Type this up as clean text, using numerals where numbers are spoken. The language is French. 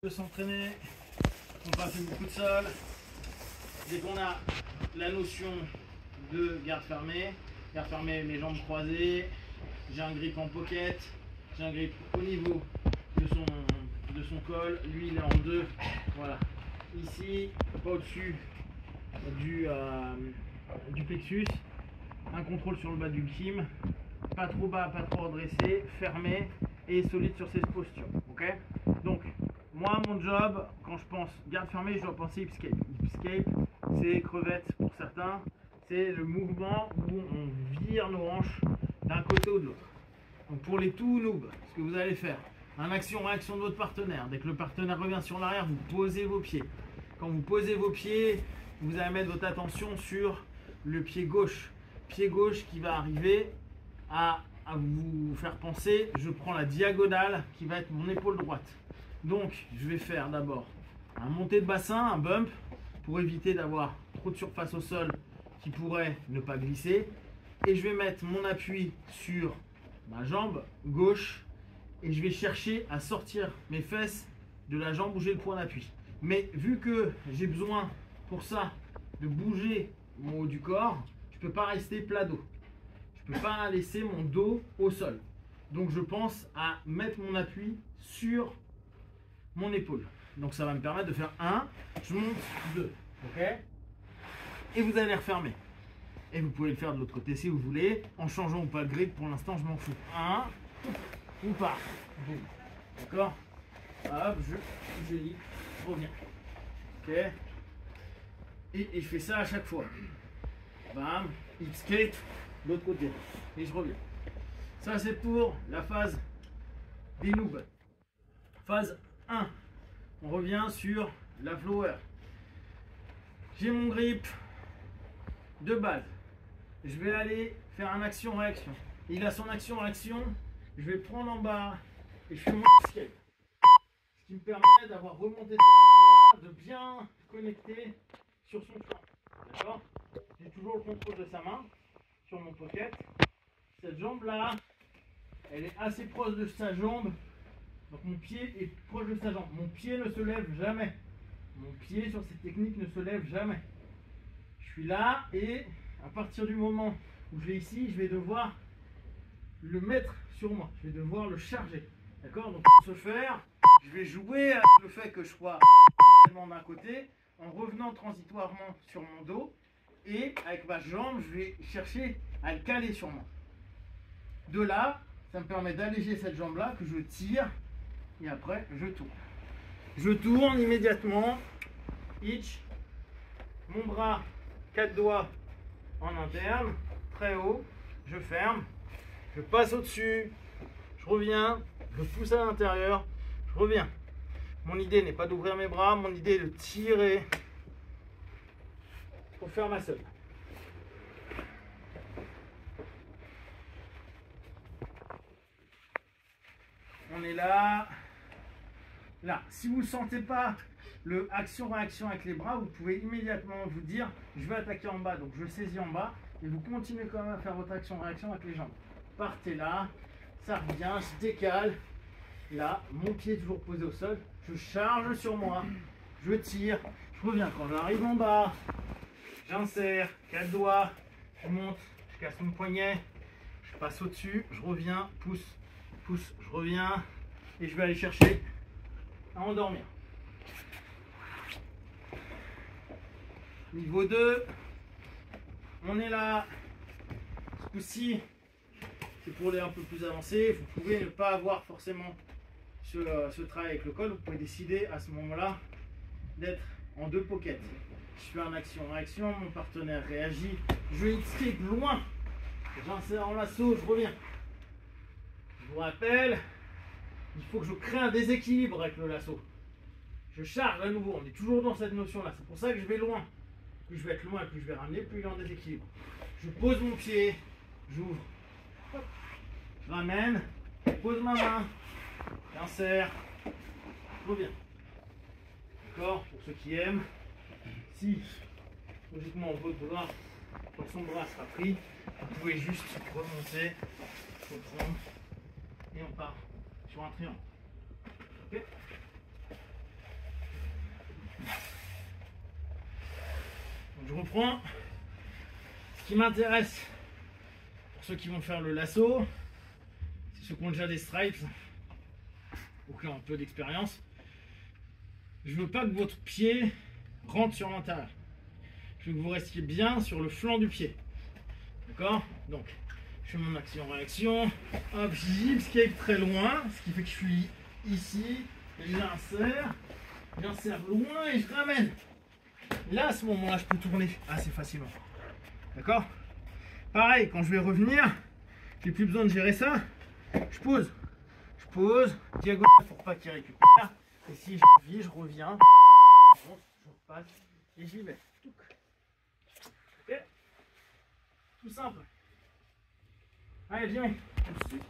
De s'entraîner, on passe beaucoup de sol. Dès qu'on a la notion de garde fermée, mes jambes croisées, j'ai un grip en pocket, j'ai un grip au niveau de son col, lui il est en deux, voilà, ici, pas au-dessus du plexus, un contrôle sur le bas du kim, pas trop bas, pas trop redressé, fermé et solide sur ses postures, ok? Donc, moi, mon job, quand je pense garde fermée, je dois penser hip escape. Hip escape, c'est crevette pour certains. C'est le mouvement où on vire nos hanches d'un côté ou de l'autre. Donc pour les tout noobs, ce que vous allez faire, un action-réaction de votre partenaire. Dès que le partenaire revient sur l'arrière, vous posez vos pieds. Quand vous posez vos pieds, vous allez mettre votre attention sur le pied gauche. Pied gauche qui va arriver à vous faire penser, je prends la diagonale qui va être mon épaule droite. Donc, je vais faire d'abord un montée de bassin, un bump, pour éviter d'avoir trop de surface au sol qui pourrait ne pas glisser. Et je vais mettre mon appui sur ma jambe gauche et je vais chercher à sortir mes fesses de la jambe où j'ai le point d'appui. Mais vu que j'ai besoin pour ça de bouger mon haut du corps, je ne peux pas rester plat dos. Je ne peux pas laisser mon dos au sol. Donc, je pense à mettre mon appui sur mon épaule. Donc ça va me permettre de faire 1, je monte 2, ok? Et vous allez refermer. Et vous pouvez le faire de l'autre côté si vous voulez, en changeant ou pas le grip. Pour l'instant, je m'en fous. 1, ou pas. D'accord? Hop, je lis, je reviens. Ok? Et je fais ça à chaque fois. Bam, hip skate, de l'autre côté. Et je reviens. Ça, c'est pour la phase des noobs. Phase 1, on revient sur la flower. J'ai mon grip de base. Je vais aller faire un action-réaction. Il a son action-réaction. Je vais prendre en bas et je fais mon escape. Ce qui me permet d'avoir remonté cette jambe-là, de bien connecter sur son flanc. D'accord? J'ai toujours le contrôle de sa main sur mon pocket. Cette jambe-là, elle est assez proche de sa jambe. Donc mon pied est proche de sa jambe. Mon pied ne se lève jamais. Mon pied sur cette technique ne se lève jamais. Je suis là et à partir du moment où je l'ai ici, je vais devoir le mettre sur moi. Je vais devoir le charger. D'accord? Donc pour ce faire, je vais jouer avec le fait que je sois d'un côté en revenant transitoirement sur mon dos et avec ma jambe, je vais chercher à le caler sur moi. De là, ça me permet d'alléger cette jambe-là que je tire. Et après, je tourne. Je tourne immédiatement. Hitch. Mon bras, 4 doigts en interne, très haut. Je ferme. Je passe au-dessus. Je reviens. Je pousse à l'intérieur. Je reviens. Mon idée n'est pas d'ouvrir mes bras. Mon idée est de tirer pour faire ma seule. On est là. Là, si vous ne sentez pas le action-réaction avec les bras, vous pouvez immédiatement vous dire je vais attaquer en bas, donc je saisis en bas et vous continuez quand même à faire votre action-réaction avec les jambes. Partez là, ça revient, je décale. Là, mon pied est toujours posé au sol, je charge sur moi, je tire, je reviens. Quand j'arrive en bas, j'insère, 4 doigts, je monte, je casse mon poignet, je passe au-dessus, je reviens, pousse, pousse, je reviens et je vais aller chercher à endormir. Niveau 2, on est là. Ce coup-ci, c'est pour les un peu plus avancés. Vous pouvez ne pas avoir forcément ce travail avec le col. Vous pouvez décider à ce moment-là d'être en 2 pockets. Je fais un action-réaction, mon partenaire réagit. Je escape loin. J'insère en lasso, je reviens. Je vous rappelle, il faut que je crée un déséquilibre avec le lasso. Je charge à nouveau, on est toujours dans cette notion-là. C'est pour ça que je vais loin. Plus je vais être loin, plus je vais ramener, plus il est en déséquilibre. Je pose mon pied, j'ouvre, je ramène, je pose ma main, j'insère, je reviens. D'accord? Pour ceux qui aiment, si logiquement votre bras, quand son bras sera pris, vous pouvez juste remonter, reprendre et on part sur un triangle. Ok? reprends. Ce qui m'intéresse, pour ceux qui vont faire le lasso, c'est ceux qui ont déjà des stripes, ou qui ont un peu d'expérience. Je veux pas que votre pied rentre sur l'intérieur. Je veux que vous restiez bien sur le flanc du pied. D'accord? Donc, je fais mon action-réaction. Hop, j'y escape très loin, ce qui fait que je suis ici. J'insère loin et je ramène. Là, à ce moment-là, je peux tourner assez facilement. D'accord? Pareil, quand je vais revenir, j'ai plus besoin de gérer ça. Je pose, diagonale pour pas qu'il récupère. Et si j'ai envie, je reviens, je repasse et j'y vais. Ok? Tout simple. Allez, viens. Tout de suite.